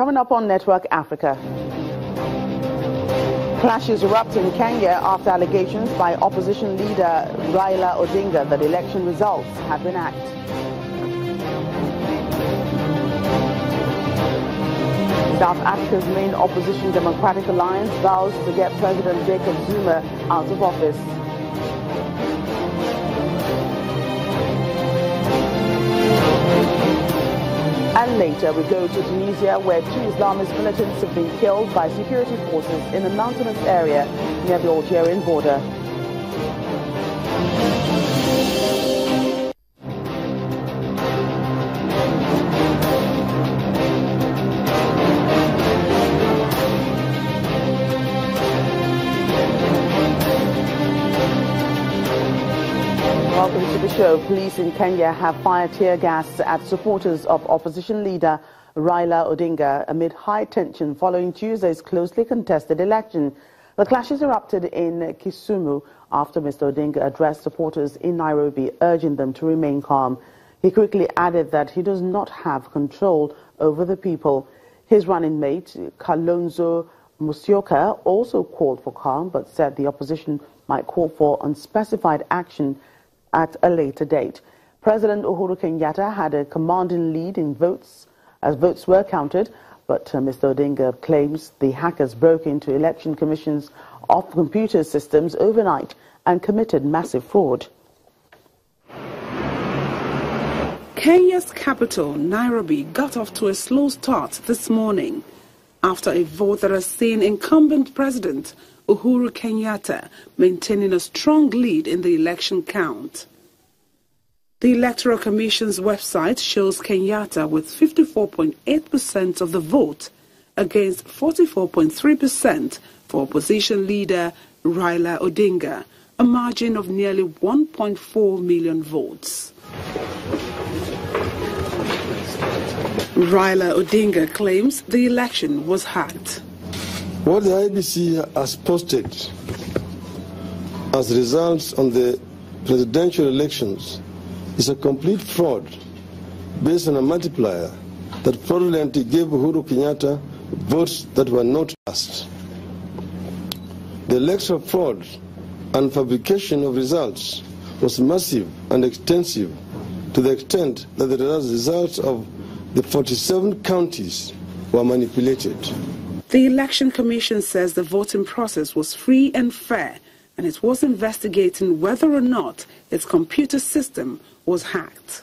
Coming up on Network Africa. Clashes erupt in Kenya after allegations by opposition leader Raila Odinga that election results have been hacked. South Africa's main opposition Democratic Alliance vows to get President Jacob Zuma out of office. And later we go to Tunisia, where 2 Islamist militants have been killed by security forces in a mountainous area near the Algerian border. Welcome to the show. Police in Kenya have fired tear gas at supporters of opposition leader Raila Odinga amid high tension following Tuesday's closely contested election. The clashes erupted in Kisumu after Mr. Odinga addressed supporters in Nairobi, urging them to remain calm. He quickly added that he does not have control over the people. His running mate, Kalonzo Musyoka, also called for calm but said the opposition might call for unspecified action at a later date. President Uhuru Kenyatta had a commanding lead in votes as votes were counted, but Mr. Odinga claims the hackers broke into election commissions of computer systems overnight and committed massive fraud. Kenya's capital, Nairobi, got off to a slow start this morning after a vote that has seen incumbent President Uhuru Kenyatta maintaining a strong lead in the election count. The Electoral Commission's website shows Kenyatta with 54.8% of the vote against 44.3% for opposition leader Raila Odinga, a margin of nearly 1.4 million votes. Raila Odinga claims the election was hacked. What the IBC has posted as results on the presidential elections is a complete fraud based on a multiplier that fraudulently gave Uhuru Kenyatta votes that were not cast. The electoral fraud and fabrication of results was massive and extensive to the extent that the results of the 47 counties were manipulated. The Election Commission says the voting process was free and fair, and it was investigating whether or not its computer system was hacked.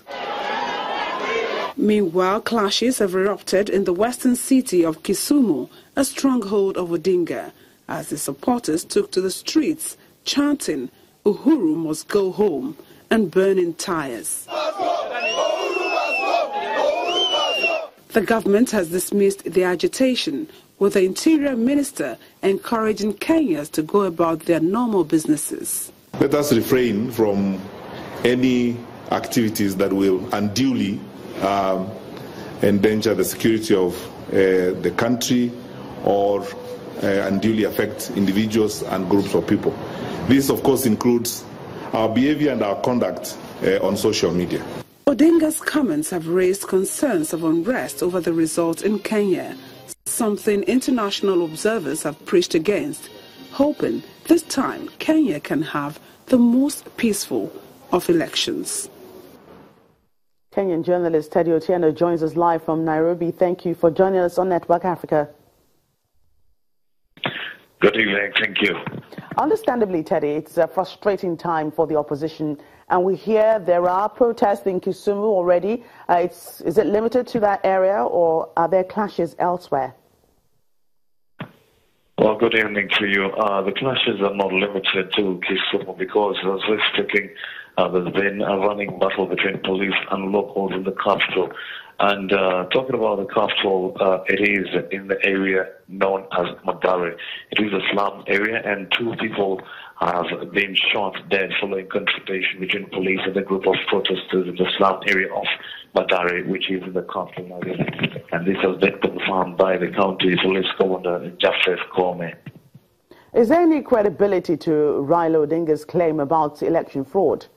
Meanwhile, clashes have erupted in the western city of Kisumu, a stronghold of Odinga, as the supporters took to the streets, chanting, "Uhuru must go home," and burning tires. The government has dismissed the agitation, with the Interior Minister encouraging Kenyans to go about their normal businesses. Let us refrain from any activities that will unduly endanger the security of the country or unduly affect individuals and groups of people. This, of course, includes our behavior and our conduct on social media. Odinga's comments have raised concerns of unrest over the result in Kenya, something international observers have preached against, hoping this time Kenya can have the most peaceful of elections. Kenyan journalist Teddy Otieno joins us live from Nairobi. Thank you for joining us on Network Africa. Good evening, thank you. Understandably, Teddy, it's a frustrating time for the opposition, and we hear there are protests in Kisumu already. Is it limited to that area, or are there clashes elsewhere? Well, good evening to you. The clashes are not limited to Kisumu because, as we're speaking, there's been a running battle between police and locals in the capital. And talking about the capital, it is in the area known as Madare. It is a slum area, and 2 people have been shot dead following confrontation between police and a group of protesters in the slum area of Madare, which is in the capital area. And this has been confirmed by the county police commander, Jafes Kome. Is there any credibility to Raila Odinga's claim about election fraud?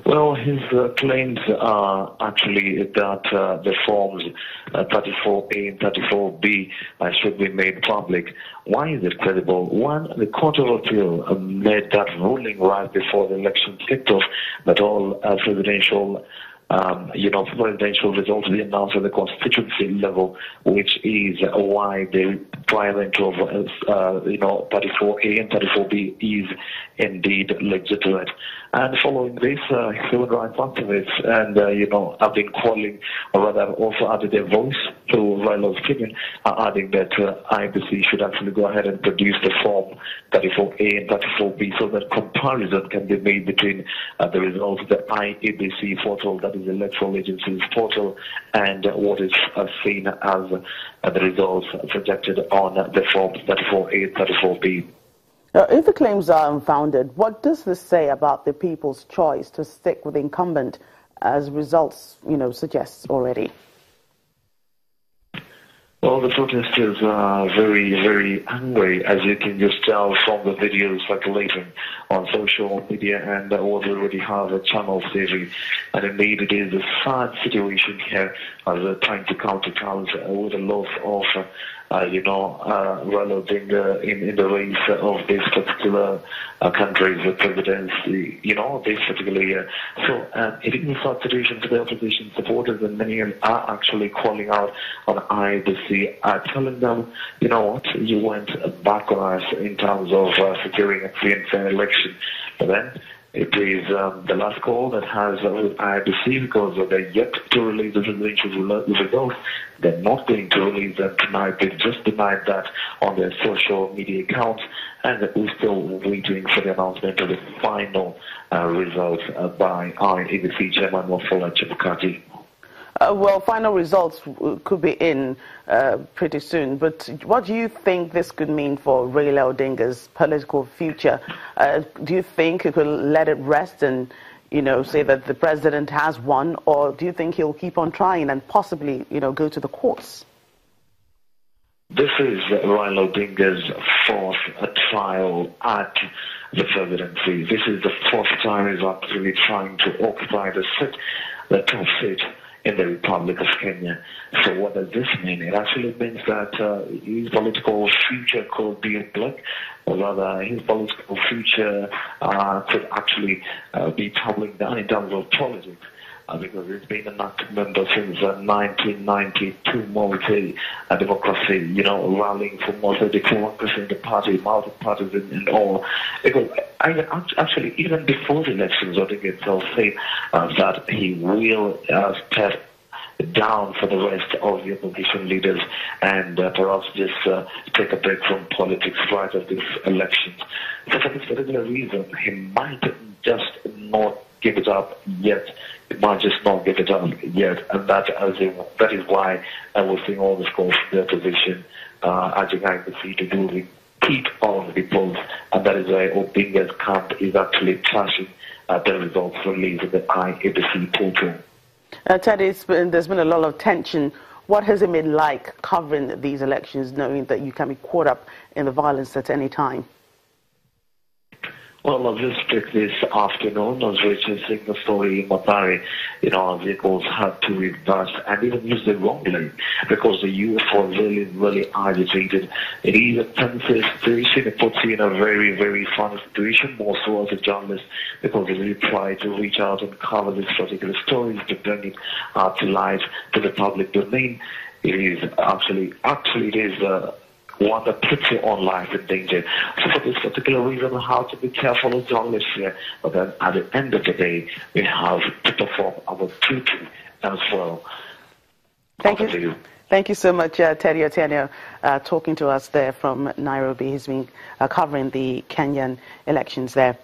Well, his claims are actually that the forms 34A and 34B should be made public. Why is it credible? One, the Court of Appeal made that ruling right before the election kicked off that all presidential presidential results will be announced at the constituency level, which is why the requirement of 34A and 34B is indeed legitimate. And following this, human rights activists and have been calling, or rather also added their voice to Raila's opinion, adding that IBC should actually go ahead and produce the form 34A and 34B so that comparison can be made between the results of the IEBC portal, that is the electoral agency's portal, and what is seen as the results projected on the forms 34A and 34B. If the claims are unfounded, what does this say about the people's choice to stick with the incumbent, as results, suggests already? Well, the protesters are very, very angry, as you can just tell from the videos circulating on social media and what we already have a channel series. And indeed, it is a sad situation here as they're trying to counterbalance with the loss of Raila Odinga in the race of this particular country's presidency, this particular year. So it is a sad situation for the opposition supporters, and many are actually calling out on IBC, telling them, you know what, you went back on us in terms of securing a free and fair election. But then it is the last call that has with IBC, because they're yet to release the presidential results. They're not going to release them tonight. They've just denied that on their social media accounts, and we're still waiting for the announcement of the final results by IEBC chairman Wafula Chebukati. Well, final results could be in pretty soon, but what do you think this could mean for Raila Odinga's political future? Do you think he could let it rest and, say that the president has won, or do you think he'll keep on trying and possibly, go to the courts? This is Raila Odinga's fourth trial at the presidency. This is the fourth time he's actually trying to occupy the top seat in the Republic of Kenya. So what does this mean? It actually means that his political future could be black, or rather his political future could actually be tumbling down in terms of politics. Because it's been an active member since 1992, multi-democracy, rallying for more democracy in the party, multi-partisan and all. Because actually, even before the elections, Odinga itself said that he will step down for the rest of the opposition leaders and perhaps just take a break from politics right of these elections. So for this particular reason, he might just not give it up yet. It might just not give it up yet, and that is why we're seeing all this calls for the opposition urging IBC to do repeat of the polls, and that is why Odinga's camp is actually trashing the results released in the IEBC portal. Teddy, there's been a lot of tension. What has it been like covering these elections, knowing that you can be caught up in the violence at any time? Well, I've just picked this afternoon. I was researching the story in Mapari. Our vehicles had to reverse and even use the wrong lane because the youth were really, really agitated. It is a tense situation. It puts you in a very, very funny situation, more so as a journalist, because they really try to reach out and cover this particular story to bring it to life, to the public domain. It is actually it is one that puts your own life in danger. So for this particular reason, we have to be careful as journalists here. But then at the end of the day, we have to perform our duty as well. Thank you. Thank you so much, Teddy Otieno, talking to us there from Nairobi. He's been covering the Kenyan elections there.